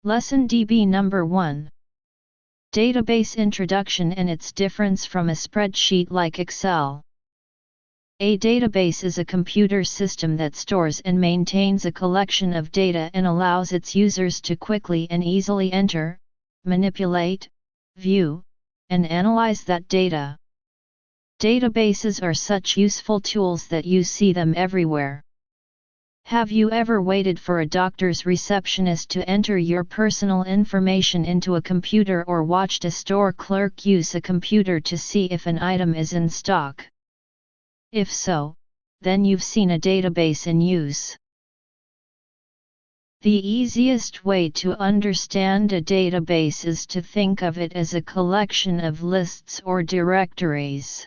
Lesson DB Number 1. Database Introduction and its difference from a spreadsheet like Excel. A database is a computer system that stores and maintains a collection of data and allows its users to quickly and easily enter, manipulate, view, and analyze that data. Databases are such useful tools that you see them everywhere. Have you ever waited for a doctor's receptionist to enter your personal information into a computer or watched a store clerk use a computer to see if an item is in stock? If so, then you've seen a database in use. The easiest way to understand a database is to think of it as a collection of lists or directories.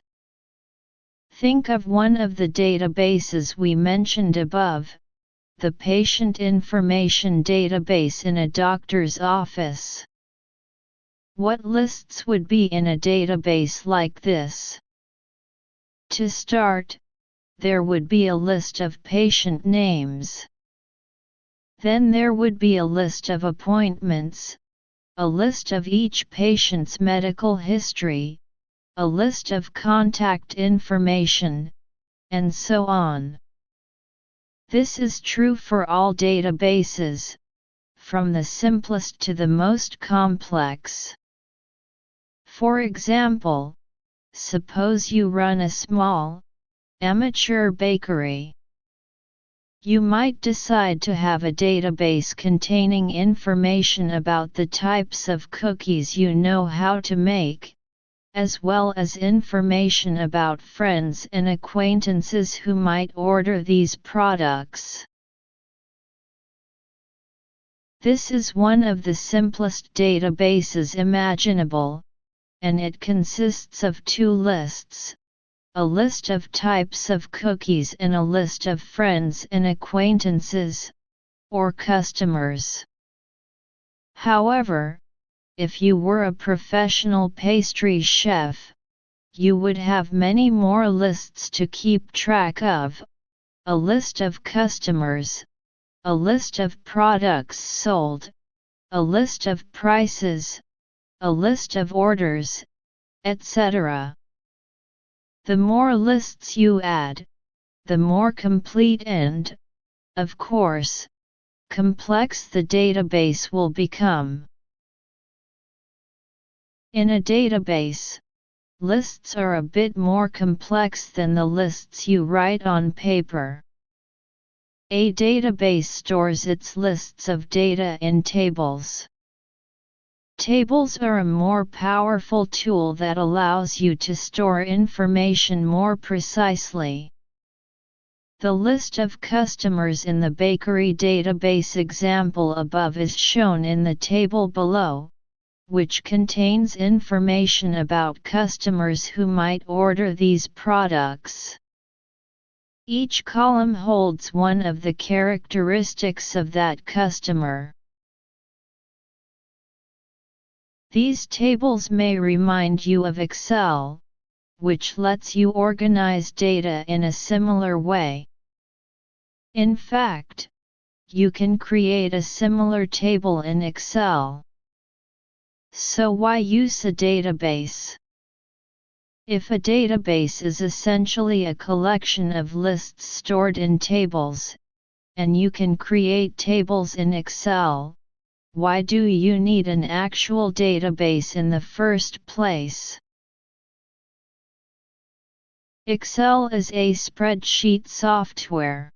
Think of one of the databases we mentioned above, the patient information database in a doctor's office. What lists would be in a database like this? To start, there would be a list of patient names. Then there would be a list of appointments, a list of each patient's medical history, a list of contact information, and so on. This is true for all databases, from the simplest to the most complex. For example, suppose you run a small, amateur bakery. You might decide to have a database containing information about the types of cookies you know how to make, as well as information about friends and acquaintances who might order these products. This is one of the simplest databases imaginable, and it consists of two lists, a list of types of cookies and a list of friends and acquaintances, or customers. However, if you were a professional pastry chef, you would have many more lists to keep track of, a list of customers, a list of products sold, a list of prices, a list of orders, etc. The more lists you add, the more complete and, of course, complex the database will become. In a database, lists are a bit more complex than the lists you write on paper. A database stores its lists of data in tables. Tables are a more powerful tool that allows you to store information more precisely. The list of customers in the bakery database example above is shown in the table below, which contains information about customers who might order these products. Each column holds one of the characteristics of that customer. These tables may remind you of Excel, which lets you organize data in a similar way. In fact, you can create a similar table in Excel. So why use a database? If a database is essentially a collection of lists stored in tables, and you can create tables in Excel, why do you need an actual database in the first place? Excel is a spreadsheet software.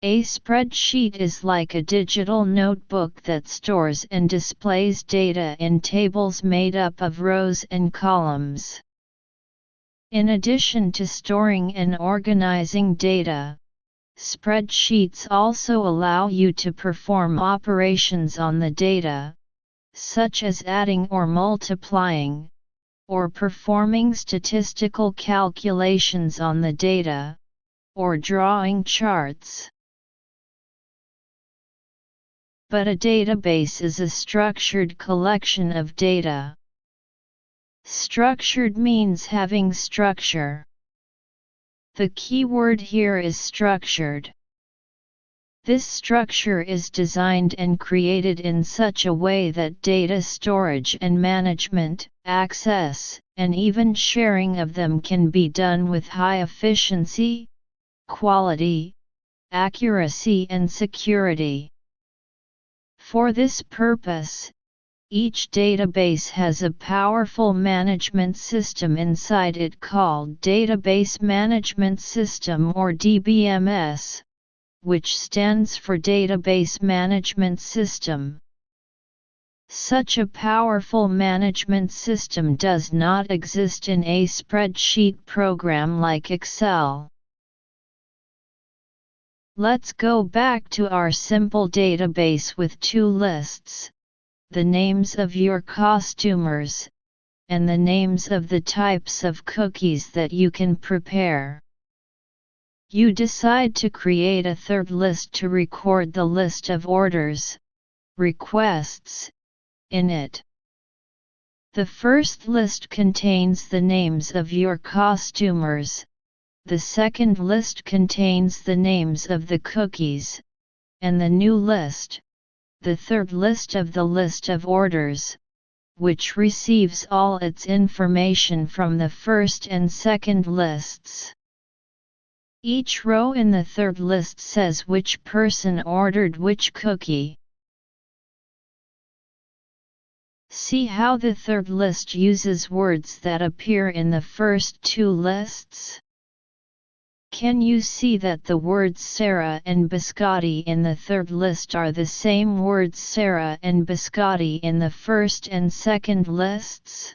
A spreadsheet is like a digital notebook that stores and displays data in tables made up of rows and columns. In addition to storing and organizing data, spreadsheets also allow you to perform operations on the data, such as adding or multiplying, or performing statistical calculations on the data, or drawing charts. But a database is a structured collection of data. Structured means having structure. The key word here is structured. This structure is designed and created in such a way that data storage and management, access, and even sharing of them can be done with high efficiency, quality, accuracy and security. For this purpose, each database has a powerful management system inside it called Database Management System or DBMS, which stands for Database Management System. Such a powerful management system does not exist in a spreadsheet program like Excel. Let's go back to our simple database with two lists, the names of your customers, and the names of the types of cookies that you can prepare. You decide to create a third list to record the list of orders, requests, in it. The first list contains the names of your customers, the second list contains the names of the cookies, and the new list, the third list of the list of orders, which receives all its information from the first and second lists. Each row in the third list says which person ordered which cookie. See how the third list uses words that appear in the first two lists? Can you see that the words Sarah and biscotti in the third list are the same words Sarah and biscotti in the first and second lists?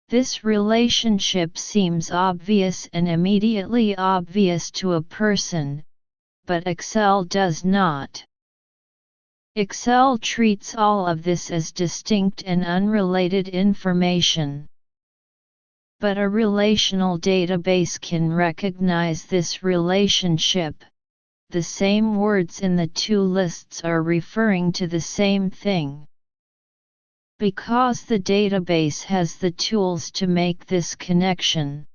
This relationship seems obvious and immediately obvious to a person, but Excel does not. Excel treats all of this as distinct and unrelated information. But a relational database can recognize this relationship. The same words in the two lists are referring to the same thing. Because the database has the tools to make this connection,